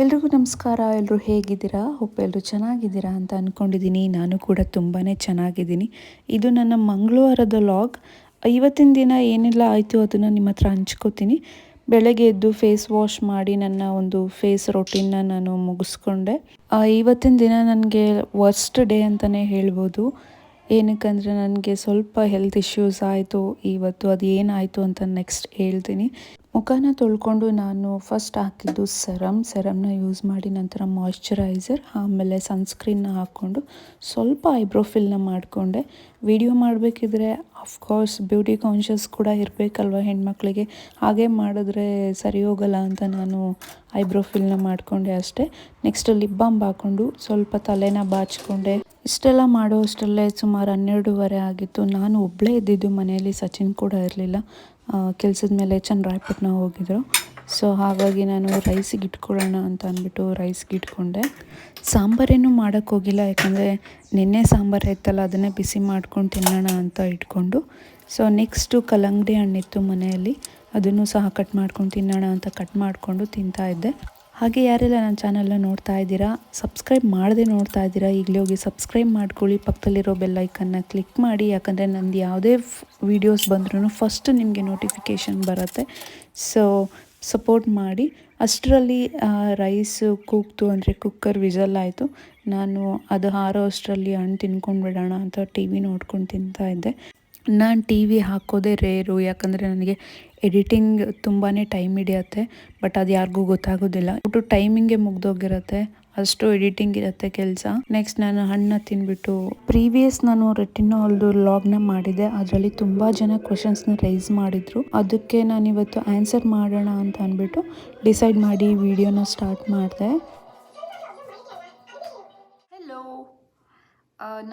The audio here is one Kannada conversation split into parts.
ಎಲ್ರಿಗೂ ನಮಸ್ಕಾರ. ಎಲ್ಲರೂ ಹೇಗಿದ್ದೀರಾ? ಹೋಪ್ ಎಲ್ಲರೂ ಚೆನ್ನಾಗಿದ್ದೀರಾ ಅಂತ ಅಂದ್ಕೊಂಡಿದ್ದೀನಿ. ನಾನು ಕೂಡ ತುಂಬಾ ಚೆನ್ನಾಗಿದ್ದೀನಿ. ಇದು ನನ್ನ ಮಂಗಳವಾರದ ಲಾಗ್. ಇವತ್ತಿನ ದಿನ ಏನೆಲ್ಲ ಆಯಿತು ಅದನ್ನು ನಿಮ್ಮ ಹತ್ರ ಹಂಚ್ಕೋತೀನಿ. ಬೆಳಗ್ಗೆ ಎದ್ದು ಫೇಸ್ ವಾಶ್ ಮಾಡಿ ನನ್ನ ಒಂದು ಫೇಸ್ ರೊಟೀನ್ನ ನಾನು ಮುಗಿಸ್ಕೊಂಡೆ. ಇವತ್ತಿನ ದಿನ ನನಗೆ ವರ್ಸ್ಟ್ ಡೇ ಅಂತಲೇ ಹೇಳ್ಬೋದು. ಏನಕ್ಕಂದರೆ ನನಗೆ ಸ್ವಲ್ಪ ಹೆಲ್ತ್ ಇಶ್ಯೂಸ್ ಆಯಿತು ಇವತ್ತು. ಅದು ಏನಾಯಿತು ಅಂತ ನೆಕ್ಸ್ಟ್ ಹೇಳ್ತೀನಿ. ಮುಖನ ತೊಳ್ಕೊಂಡು ನಾನು ಫಸ್ಟ್ ಹಾಕಿದ್ದು ಸೆರಮ್ನ ಯೂಸ್ ಮಾಡಿ ನಂತರ ಮಾಯ್ಶ್ಚರೈಸರ್, ಆಮೇಲೆ ಸನ್ಸ್ಕ್ರೀನ್ನ ಹಾಕ್ಕೊಂಡು ಸ್ವಲ್ಪ ಐಬ್ರೋ ಫಿಲ್ನ ಮಾಡಿಕೊಂಡೆ. ವಿಡಿಯೋ ಮಾಡಬೇಕಿದ್ರೆ ಆಫ್ಕೋರ್ಸ್ ಬ್ಯೂಟಿ ಕಾನ್ಷಿಯಸ್ ಕೂಡ ಇರಬೇಕಲ್ವ ಹೆಣ್ಮಕ್ಳಿಗೆ. ಹಾಗೆ ಮಾಡಿದ್ರೆ ಸರಿ ಹೋಗಲ್ಲ ಅಂತ ನಾನು ಐಬ್ರೋ ಫಿಲ್ನ ಮಾಡಿಕೊಂಡೆ ಅಷ್ಟೇ. ನೆಕ್ಸ್ಟ್ ಲಿಪ್ ಬಾಮ್ ಹಾಕ್ಕೊಂಡು ಸ್ವಲ್ಪ ತಲೆನ ಬಾಚಿಕೊಂಡೆ. ಇಷ್ಟೆಲ್ಲ ಮಾಡೋ ಅಷ್ಟರಲ್ಲೇ ಸುಮಾರು 12:30 ಆಗಿತ್ತು. ನಾನು ಒಬ್ಬಳೇ ಇದ್ದಿದ್ದು ಮನೆಯಲ್ಲಿ, ಸಚಿನ್ ಕೂಡ ಇರಲಿಲ್ಲ. ಕೆಲಸದ ಮೇಲೆ ಚನ್ನರಾಯಪಟ್ಟಣ ಹೋಗಿದ್ರು. ಸೊ ಹಾಗಾಗಿ ನಾನು ರೈಸಿಗೆ ಇಟ್ಕೊಳ್ಳೋಣ ಅಂತ ಅಂದ್ಬಿಟ್ಟು ರೈಸ್ಗೆ ಇಟ್ಕೊಂಡೆ. ಸಾಂಬಾರೇನು ಮಾಡೋಕ್ಕೋಗಿಲ್ಲ, ಯಾಕಂದರೆ ನೆನ್ನೆ ಸಾಂಬಾರು ಇತ್ತಲ್ಲ ಅದನ್ನೇ ಬಿಸಿ ಮಾಡ್ಕೊಂಡು ತಿನ್ನೋಣ ಅಂತ ಇಟ್ಕೊಂಡು. ಸೊ ನೆಕ್ಸ್ಟು ಕಲ್ಲಂಗಡಿ ಹಣ್ಣಿತ್ತು ಮನೆಯಲ್ಲಿ, ಅದನ್ನು ಸಹ ಕಟ್ ಮಾಡ್ಕೊಂಡು ತಿನ್ನೋಣ ಅಂತ ಕಟ್ ಮಾಡಿಕೊಂಡು ತಿಂತಾಯಿದ್ದೆ. ಹಾಗೆ ಯಾರೆಲ್ಲ ನನ್ನ ಚಾನಲ್ನ ನೋಡ್ತಾ ಇದ್ದೀರಾ, ಸಬ್ಸ್ಕ್ರೈಬ್ ಮಾಡದೆ ನೋಡ್ತಾ ಇದ್ದೀರಾ, ಈಗಲೇ ಹೋಗಿ ಸಬ್ಸ್ಕ್ರೈಬ್ ಮಾಡ್ಕೊಳ್ಳಿ. ಪಕ್ಕದಲ್ಲಿರೋ ಬೆಲ್ಲೈಕನ್ನ ಕ್ಲಿಕ್ ಮಾಡಿ, ಯಾಕಂದರೆ ನಂದು ಯಾವುದೇ ವೀಡಿಯೋಸ್ ಬಂದ್ರೂ ಫಸ್ಟ್ ನಿಮಗೆ ನೋಟಿಫಿಕೇಷನ್ ಬರುತ್ತೆ. ಸೊ ಸಪೋರ್ಟ್ ಮಾಡಿ. ಅಷ್ಟರಲ್ಲಿ ರೈಸು ಕೂಗ್ತು, ಅಂದರೆ ಕುಕ್ಕರ್ ವಿಸಲ್ ಆಯಿತು. ನಾನು ಅದು ಹಾರೋ ಅಷ್ಟರಲ್ಲಿ ಹಣ್ಣು ತಿನ್ಕೊಂಡು ಬಿಡೋಣ ಅಂತ ಟಿ ವಿ ನೋಡ್ಕೊಂಡು ತಿಂತಾಯಿದ್ದೆ. ನಾನು ಟಿ ವಿ ಹಾಕೋದೇ ರೇರು, ಯಾಕಂದರೆ ನನಗೆ ಎಡಿಟಿಂಗ್ ತುಂಬಾ ಟೈಮ್ ಹಿಡಿಯುತ್ತೆ. ಬಟ್ ಅದು ಯಾರಿಗೂ ಗೊತ್ತಾಗೋದಿಲ್ಲ. ಒಟ್ಟು ಟೈಮಿಂಗೆ ಮುಗ್ದೋಗಿರುತ್ತೆ, ಅಷ್ಟು ಎಡಿಟಿಂಗ್ ಇರುತ್ತೆ ಕೆಲಸ. ನೆಕ್ಸ್ಟ್ ನಾನು ಹಣ್ಣನ್ನ ತಿಂದ್ಬಿಟ್ಟು ನಾನು ರೆಟಿನಾಲ್ದು ಲಾಗ್ನ ಮಾಡಿದ್ದೆ. ಅದರಲ್ಲಿ ತುಂಬ ಜನ ಕ್ವಶನ್ಸ್ನ ರೈಸ್ ಮಾಡಿದರು. ಅದಕ್ಕೆ ನಾನು ಇವತ್ತು ಆನ್ಸರ್ ಮಾಡೋಣ ಅಂತ ಅಂದ್ಬಿಟ್ಟು ಡಿಸೈಡ್ ಮಾಡಿ ವಿಡಿಯೋನ ಸ್ಟಾರ್ಟ್ ಮಾಡಿದೆ. ಹೆಲೋ,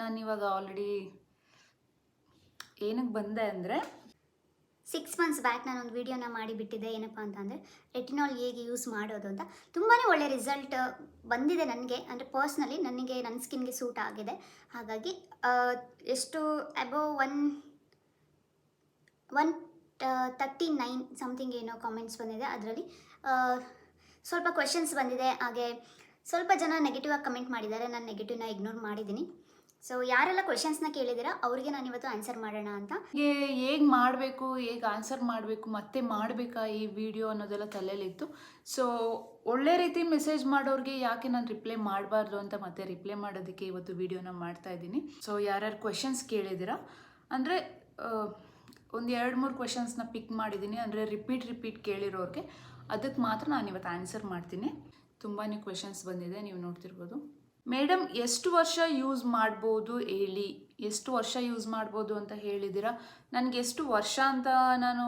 ನಾನಿವಾಗ ಆಲ್ರೆಡಿ ಏನಕ್ಕೆ ಬಂದೆ ಅಂದರೆ 6 ಮಂತ್ಸ್ ಬ್ಯಾಕ್ ನಾನೊಂದು ವೀಡಿಯೋನ ಮಾಡಿಬಿಟ್ಟಿದ್ದೆ. ಏನಪ್ಪ ಅಂತಂದರೆ ರೆಟಿನಾಲ್ ಹೇಗೆ ಯೂಸ್ ಮಾಡೋದು ಅಂತ. ತುಂಬಾ ಒಳ್ಳೆ ರಿಸಲ್ಟ್ ಬಂದಿದೆ ನನಗೆ. ಅಂದರೆ ಪರ್ಸ್ನಲಿ ನನಗೆ ನನ್ನ ಸ್ಕಿನ್ಗೆ ಸೂಟ್ ಆಗಿದೆ. ಹಾಗಾಗಿ ಎಷ್ಟು ಅಬೌವ್ 139 ಸಮಥಿಂಗ್ ಏನೋ ಕಾಮೆಂಟ್ಸ್ ಬಂದಿದೆ. ಅದರಲ್ಲಿ ಸ್ವಲ್ಪ ಕ್ವೆಶನ್ಸ್ ಬಂದಿದೆ. ಹಾಗೆ ಸ್ವಲ್ಪ ಜನ ನೆಗೆಟಿವ್ ಆಗಿ ಕಮೆಂಟ್ ಮಾಡಿದ್ದಾರೆ. ನಾನು ನೆಗೆಟಿವ್ನ ಇಗ್ನೋರ್ ಮಾಡಿದ್ದೀನಿ. ಸೊ ಯಾರೆಲ್ಲ ಕ್ವೆಶನ್ಸ್ನ ಕೇಳಿದ್ದೀರಾ ಅವ್ರಿಗೆ ನಾನು ಇವತ್ತು ಆನ್ಸರ್ ಮಾಡೋಣ ಅಂತ. ಹೇಗೆ ಮಾಡಬೇಕು, ಹೇಗೆ ಆನ್ಸರ್ ಮಾಡಬೇಕು, ಮತ್ತೆ ಮಾಡಬೇಕಾ ಈ ವಿಡಿಯೋ ಅನ್ನೋದೆಲ್ಲ ತಲೆಯಲ್ಲಿತ್ತು. ಸೊ ಒಳ್ಳೆ ರೀತಿ ಮೆಸೇಜ್ ಮಾಡೋರಿಗೆ ಯಾಕೆ ನಾನು ರಿಪ್ಲೈ ಮಾಡಬಾರ್ದು ಅಂತ ಮತ್ತೆ ರಿಪ್ಲೈ ಮಾಡೋದಕ್ಕೆ ಇವತ್ತು ವಿಡಿಯೋನ ಮಾಡ್ತಾ ಇದ್ದೀನಿ. ಸೊ ಯಾರ್ಯಾರು ಕ್ವೆಶನ್ಸ್ ಕೇಳಿದ್ದೀರಾ ಅಂದರೆ ಒಂದು 2-3 ಕ್ವೆಶನ್ಸ್ನ ಪಿಕ್ ಮಾಡಿದ್ದೀನಿ. ಅಂದರೆ ರಿಪೀಟ್ ಕೇಳಿರೋರಿಗೆ ಅದಕ್ಕೆ ಮಾತ್ರ ನಾನು ಇವತ್ತು ಆನ್ಸರ್ ಮಾಡ್ತೀನಿ. ತುಂಬಾ ಕ್ವೆಶನ್ಸ್ ಬಂದಿದೆ, ನೀವು ನೋಡ್ತಿರ್ಬೋದು. ಮೇಡಮ್ ಎಷ್ಟು ವರ್ಷ ಯೂಸ್ ಮಾಡ್ಬೋದು ಹೇಳಿ, ಎಷ್ಟು ವರ್ಷ ಯೂಸ್ ಮಾಡ್ಬೋದು ಅಂತ ಹೇಳಿದ್ದೀರಾ. ನನಗೆ ಎಷ್ಟು ವರ್ಷ ಅಂತ ನಾನು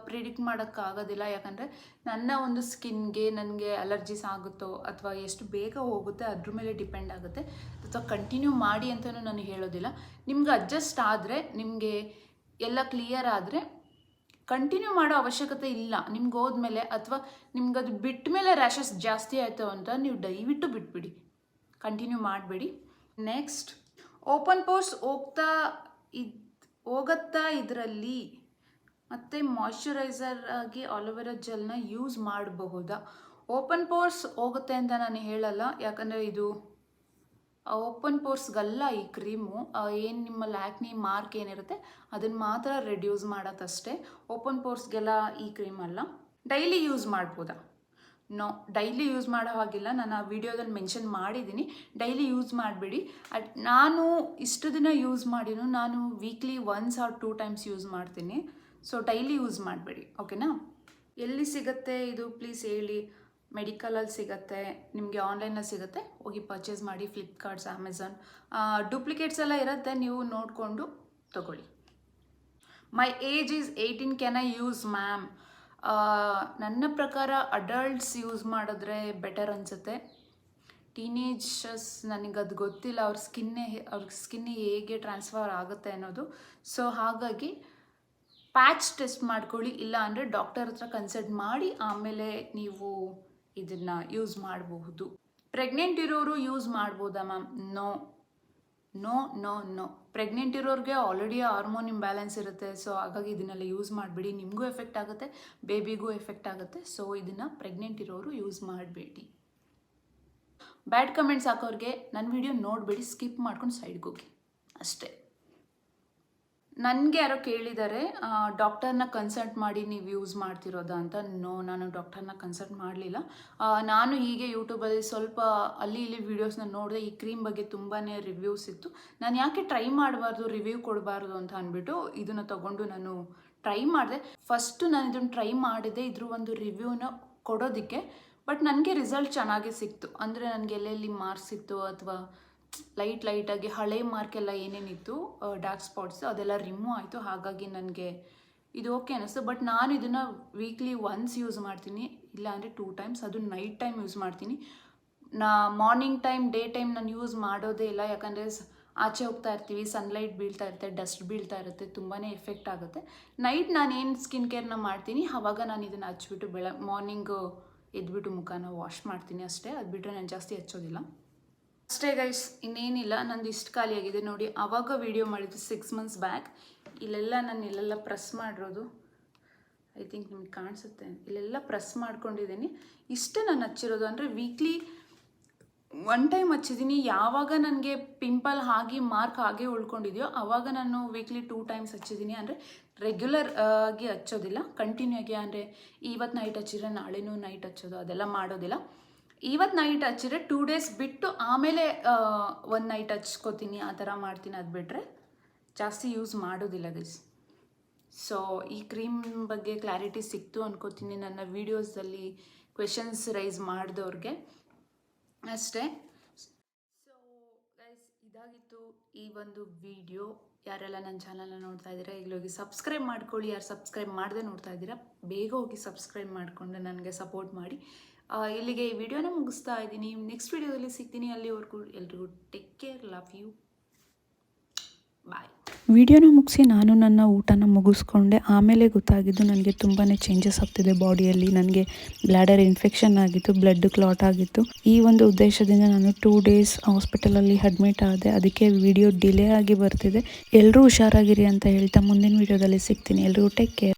ಪ್ರಿಡಿಕ್ಟ್ ಮಾಡೋಕ್ಕಾಗೋದಿಲ್ಲ. ಯಾಕಂದರೆ ನನ್ನ ಒಂದು ಸ್ಕಿನ್ಗೆ ನನಗೆ ಅಲರ್ಜೀಸ್ ಆಗುತ್ತೋ ಅಥವಾ ಎಷ್ಟು ಬೇಗ ಹೋಗುತ್ತೆ ಅದ್ರ ಮೇಲೆ ಡಿಪೆಂಡ್ ಆಗುತ್ತೆ. ಅಥವಾ ಕಂಟಿನ್ಯೂ ಮಾಡಿ ಅಂತಲೂ ನಾನು ಹೇಳೋದಿಲ್ಲ. ನಿಮ್ಗೆ ಅಡ್ಜಸ್ಟ್ ಆದರೆ, ನಿಮಗೆ ಎಲ್ಲ ಕ್ಲಿಯರ್ ಆದರೆ ಕಂಟಿನ್ಯೂ ಮಾಡೋ ಅವಶ್ಯಕತೆ ಇಲ್ಲ. ನಿಮ್ಗೆ ಹೋದ್ಮೇಲೆ ಅಥವಾ ನಿಮ್ಗೆ ಅದು ಬಿಟ್ಟ ಮೇಲೆ ರ್ಯಾಷಸ್ ಜಾಸ್ತಿ ಆಯಿತು ಅಂತ ನೀವು ದಯವಿಟ್ಟು ಬಿಟ್ಬಿಡಿ, ಕಂಟಿನ್ಯೂ ಮಾಡಬೇಡಿ. ನೆಕ್ಸ್ಟ್, ಓಪನ್ ಪೋರ್ಸ್ ಹೋಗುತ್ತಾ ಇದರಲ್ಲಿ, ಮತ್ತು ಮಾಯ್ಶ್ಚರೈಸರ್ ಆಗಿ ಆಲೋವೆರಾ ಜೆಲ್ನ ಯೂಸ್ ಮಾಡಬಹುದಾ? ಓಪನ್ ಪೋರ್ಸ್ ಹೋಗುತ್ತೆ ಅಂತ ನಾನು ಹೇಳಲ್ಲ, ಯಾಕಂದರೆ ಇದು ಓಪನ್ ಪೋರ್ಸ್ಗಲ್ಲ ಈ ಕ್ರೀಮು. ಏನು ನಿಮ್ಮ ಲ್ಯಾಕ್ನಿ ಮಾರ್ಕ್ ಏನಿರುತ್ತೆ ಅದನ್ನು ಮಾತ್ರ ರೆಡ್ಯೂಸ್ ಮಾಡೋಕ್ಕಷ್ಟೇ. ಓಪನ್ ಪೋರ್ಸ್ಗೆಲ್ಲ ಈ ಕ್ರೀಮ್ ಅಲ್ಲ. ಡೈಲಿ ಯೂಸ್ ಮಾಡ್ಬೋದಾ? ನೋ, ಡೈಲಿ ಯೂಸ್ ಮಾಡೋ ಹಾಗಿಲ್ಲ. ನಾನು ಆ ವಿಡಿಯೋದಲ್ಲಿ ಮೆನ್ಷನ್ ಮಾಡಿದ್ದೀನಿ, ಡೈಲಿ ಯೂಸ್ ಮಾಡಬೇಡಿ. ನಾನು ಇಷ್ಟು ದಿನ ಯೂಸ್ ಮಾಡಿನೂ ನಾನು ವೀಕ್ಲಿ 1 or 2 ಟೈಮ್ಸ್ ಯೂಸ್ ಮಾಡ್ತೀನಿ. ಸೊ ಡೈಲಿ ಯೂಸ್ ಮಾಡಬೇಡಿ, ಓಕೆನಾ? ಎಲ್ಲಿ ಸಿಗುತ್ತೆ ಇದು ಪ್ಲೀಸ್ ಹೇಳಿ. ಮೆಡಿಕಲಲ್ಲಿ ಸಿಗುತ್ತೆ, ನಿಮಗೆ ಆನ್ಲೈನಲ್ಲಿ ಸಿಗುತ್ತೆ, ಹೋಗಿ ಪರ್ಚೇಸ್ ಮಾಡಿ. ಫ್ಲಿಪ್ಕಾರ್ಟ್ಸ್, ಅಮೆಝಾನ್, ಡೂಪ್ಲಿಕೇಟ್ಸ್ ಎಲ್ಲ ಇರುತ್ತೆ, ನೀವು ನೋಡಿಕೊಂಡು ತಗೊಳ್ಳಿ. ಮೈ age is 18, can I use ma'am? ನನ್ನ ಪ್ರಕಾರ ಅಡಲ್ಟ್ಸ್ ಯೂಸ್ ಮಾಡಿದ್ರೆ ಬೆಟರ್ ಅನಿಸುತ್ತೆ. ಟೀನೇಜರ್ಸ್ ನನಗದು ಗೊತ್ತಿಲ್ಲ, ಅವ್ರ ಸ್ಕಿನ್ನೇ ಹೇಗೆ ಟ್ರಾನ್ಸ್ಫರ್ ಆಗುತ್ತೆ ಅನ್ನೋದು. ಸೊ ಹಾಗಾಗಿ ಪ್ಯಾಚ್ ಟೆಸ್ಟ್ ಮಾಡ್ಕೊಳ್ಳಿ, ಇಲ್ಲ ಅಂದರೆ ಡಾಕ್ಟರ್ ಹತ್ರ ಕನ್ಸಲ್ಟ್ ಮಾಡಿ ಆಮೇಲೆ ನೀವು ಇದನ್ನು ಯೂಸ್ ಮಾಡಬಹುದು. ಪ್ರೆಗ್ನೆಂಟ್ ಇರೋರು ಯೂಸ್ ಮಾಡ್ಬೋದಾ ma'am? No no no no. Pregnant ಇರೋರಿಗೆ ಆಲ್ರೆಡಿ ಹಾರ್ಮೋನ್ ಇಂಬ್ಯಾಲೆನ್ಸ್ ಇರುತ್ತೆ. ಸೊ ಹಾಗಾಗಿ ಇದನ್ನೆಲ್ಲ ಯೂಸ್ ಮಾಡಬೇಡಿ. ನಿಮಗೂ ಎಫೆಕ್ಟ್ ಆಗುತ್ತೆ, ಬೇಬಿಗೂ ಎಫೆಕ್ಟ್ ಆಗುತ್ತೆ. ಸೊ ಇದನ್ನು ಪ್ರೆಗ್ನೆಂಟ್ ಇರೋರು ಯೂಸ್ ಮಾಡಬೇಡಿ. ಬ್ಯಾಡ್ ಕಮೆಂಟ್ಸ್ ಹಾಕೋರಿಗೆ ನನ್ನ ವಿಡಿಯೋ ನೋಡಬೇಡಿ, ಸ್ಕಿಪ್ ಮಾಡ್ಕೊಂಡು ಸೈಡ್ಗೆ ಹೋಗಿ ಅಷ್ಟೇ. ನನಗೆ ಯಾರೋ ಕೇಳಿದ್ದಾರೆ ಡಾಕ್ಟರ್ನ ಕನ್ಸಲ್ಟ್ ಮಾಡಿ ನೀವು ಯೂಸ್ ಮಾಡ್ತಿರೋದಾ ಅಂತ. ನಾನು ಡಾಕ್ಟರ್ನ ಕನ್ಸಲ್ಟ್ ಮಾಡಲಿಲ್ಲ. ನಾನು ಹೀಗೆ ಯೂಟ್ಯೂಬಲ್ಲಿ ಸ್ವಲ್ಪ ಅಲ್ಲಿ ಇಲ್ಲಿ ವೀಡಿಯೋಸ್ನ ನೋಡಿದೆ. ಈ ಕ್ರೀಮ್ ಬಗ್ಗೆ ತುಂಬಾ ರಿವ್ಯೂಸ್ ಇತ್ತು. ನಾನು ಯಾಕೆ ಟ್ರೈ ಮಾಡಬಾರ್ದು, ರಿವ್ಯೂ ಕೊಡಬಾರ್ದು ಅಂತ ಅಂದ್ಬಿಟ್ಟು ಇದನ್ನು ತೊಗೊಂಡು ನಾನು ಟ್ರೈ ಮಾಡಿದೆ. ಫಸ್ಟು ನಾನು ಇದನ್ನು ಟ್ರೈ ಮಾಡಿದೆ ಇದ್ರ ಒಂದು ರಿವ್ಯೂನ ಕೊಡೋದಕ್ಕೆ. ಬಟ್ ನನಗೆ ರಿಸಲ್ಟ್ ಚೆನ್ನಾಗೇ ಸಿಕ್ತು. ಅಂದರೆ ನನಗೆ ಎಲ್ಲೆಲ್ಲಿ ಮಾರ್ಕ್ಸ್ ಇತ್ತು ಅಥವಾ ಲೈಟಾಗಿ ಹಳೆ ಮಾರ್ಕೆಲ್ಲ ಏನೇನಿತ್ತು ಡಾರ್ಕ್ ಸ್ಪಾಟ್ಸ್ ಅದೆಲ್ಲ ರಿಮೂವ್ ಆಯಿತು. ಹಾಗಾಗಿ ನನಗೆ ಇದು ಓಕೆ ಅನ್ನಿಸ್ತು. ಬಟ್ ನಾನು ಇದನ್ನು ವೀಕ್ಲಿ ಒನ್ಸ್ ಯೂಸ್ ಮಾಡ್ತೀನಿ, ಇಲ್ಲಾಂದರೆ 2 times. ಅದು ನೈಟ್ ಟೈಮ್ ಯೂಸ್ ಮಾಡ್ತೀನಿ. ಮಾರ್ನಿಂಗ್ ಟೈಮ್ ಡೇ ಟೈಮ್ ನಾನು ಯೂಸ್ ಮಾಡೋದೇ ಇಲ್ಲ. ಯಾಕಂದರೆ ಆಚೆ ಹೋಗ್ತಾ ಇರ್ತೀವಿ, ಸನ್ಲೈಟ್ ಬೀಳ್ತಾ ಇರುತ್ತೆ, ಡಸ್ಟ್ ಬೀಳ್ತಾ ಇರುತ್ತೆ, ತುಂಬಾ ಎಫೆಕ್ಟ್ ಆಗುತ್ತೆ. ನೈಟ್ ನಾನು ಏನು ಸ್ಕಿನ್ ಕೇರ್ನ ಮಾಡ್ತೀನಿ ಆವಾಗ ನಾನು ಇದನ್ನು ಹಚ್ಬಿಟ್ಟು ಮಾರ್ನಿಂಗು ಎದ್ಬಿಟ್ಟು ಮುಖನ ವಾಶ್ ಮಾಡ್ತೀನಿ ಅಷ್ಟೇ. ಅದು ಬಿಟ್ಟರೆ ನಾನು ಜಾಸ್ತಿ ಹಚ್ಚೋದಿಲ್ಲ ಅಷ್ಟೇ ಗೈಸ್, ಇನ್ನೇನಿಲ್ಲ. ನಂದು ಇಷ್ಟು ಖಾಲಿಯಾಗಿದೆ ನೋಡಿ. ಆವಾಗ ವಿಡಿಯೋ ಮಾಡಿದ್ದು 6 months ಬ್ಯಾಕ್. ಇಲ್ಲೆಲ್ಲ ಪ್ರೆಸ್ ಮಾಡಿರೋದು ಐ ಥಿಂಕ್ ನಿಮ್ಗೆ ಕಾಣಿಸುತ್ತೆ. ಇಲ್ಲೆಲ್ಲ ಪ್ರೆಸ್ ಮಾಡ್ಕೊಂಡಿದ್ದೀನಿ. ಇಷ್ಟೇ ನಾನು ಹಚ್ಚಿರೋದು. ಅಂದರೆ ವೀಕ್ಲಿ 1 time ಹಚ್ಚಿದ್ದೀನಿ. ಯಾವಾಗ ನನಗೆ ಪಿಂಪಲ್ ಆಗಿ ಮಾರ್ಕ್ ಹಾಗೆ ಉಳ್ಕೊಂಡಿದೆಯೋ ಆವಾಗ ನಾನು ವೀಕ್ಲಿ 2 times ಹಚ್ಚಿದ್ದೀನಿ. ಅಂದರೆ ರೆಗ್ಯುಲರ್ ಆಗಿ ಹಚ್ಚೋದಿಲ್ಲ, ಕಂಟಿನ್ಯೂ ಆಗಿ. ಅಂದರೆ ಇವತ್ತು ನೈಟ್ ಹಚ್ಚಿದ್ರೆ ನಾಳೆನೂ ನೈಟ್ ಹಚ್ಚೋದು ಅದೆಲ್ಲ ಮಾಡೋದಿಲ್ಲ. ಇವತ್ತು ನೈಟ್ ಹಚ್ಚಿದ್ರೆ 2 days ಬಿಟ್ಟು ಆಮೇಲೆ 1 night ಹಚ್ಕೋತೀನಿ, ಆ ಥರ ಮಾಡ್ತೀನಿ. ಅದು ಬಿಟ್ಟರೆ ಜಾಸ್ತಿ ಯೂಸ್ ಮಾಡೋದಿಲ್ಲ ಗೈಸ್. ಸೊ ಈ ಕ್ರೀಮ್ ಬಗ್ಗೆ ಕ್ಲಾರಿಟಿ ಸಿಕ್ತು ಅನ್ಕೋತೀನಿ ನನ್ನ ವೀಡಿಯೋಸಲ್ಲಿ ಕ್ವೆಶನ್ಸ್ ರೈಸ್ ಮಾಡಿದವ್ರಿಗೆ ಅಷ್ಟೇ. ಸೊ ಗೈಸ್, ಇದಾಗಿತ್ತು ಈ ಒಂದು ವಿಡಿಯೋ. ಯಾರೆಲ್ಲ ನನ್ನ ಚಾನಲ್ನ ನೋಡ್ತಾ ಇದ್ದೀರಾ ಈಗಲೇ ಹೋಗಿ ಸಬ್ಸ್ಕ್ರೈಬ್ ಮಾಡ್ಕೊಳ್ಳಿ. ಯಾರು ಸಬ್ಸ್ಕ್ರೈಬ್ ಮಾಡದೆ ನೋಡ್ತಾ ಇದ್ದೀರಾ ಬೇಗ ಹೋಗಿ ಸಬ್ಸ್ಕ್ರೈಬ್ ಮಾಡಿಕೊಂಡು ನನಗೆ ಸಪೋರ್ಟ್ ಮಾಡಿ. ಇಲ್ಲಿಗೆ ಈ ವಿಡಿಯೋನ ಮುಗಿಸ್ತಾ ಇದ್ದೀನಿ. ನೆಕ್ಸ್ಟ್ ವಿಡಿಯೋದಲ್ಲಿ ಸಿಗ್ತೀನಿ. ಅಲ್ಲಿವರೆಗೂ ಎಲ್ರಿಗೂ ಟೇಕ್ ಕೇರ್, ಲವ್ ಯು, ಬಾಯ್. ವಿಡಿಯೋನ ಮುಗಿಸಿ ನಾನು ನನ್ನ ಊಟನ ಮುಗಿಸ್ಕೊಂಡೆ. ಆಮೇಲೆ ಗೊತ್ತಾಗಿದ್ದು ನನಗೆ ತುಂಬಾ ಚೇಂಜಸ್ ಆಗ್ತಿದೆ ಬಾಡಿಯಲ್ಲಿ. ನನಗೆ ಬ್ಲ್ಯಾಡರ್ ಇನ್ಫೆಕ್ಷನ್ ಆಗಿತ್ತು, ಬ್ಲಡ್ ಕ್ಲಾಟ್ ಆಗಿತ್ತು. ಈ ಒಂದು ಉದ್ದೇಶದಿಂದ ನಾನು 2 days ಹಾಸ್ಪಿಟಲಲ್ಲಿ ಅಡ್ಮಿಟ್ ಆದೆ. ಅದಕ್ಕೆ ವಿಡಿಯೋ ಡಿಲೇ ಆಗಿ ಬರ್ತಿದೆ. ಎಲ್ಲರೂ ಹುಷಾರಾಗಿರಿ ಅಂತ ಹೇಳ್ತಾ ಮುಂದಿನ ವಿಡಿಯೋದಲ್ಲಿ ಸಿಗ್ತೀನಿ. ಎಲ್ರಿಗೂ ಟೇಕ್ ಕೇರ್.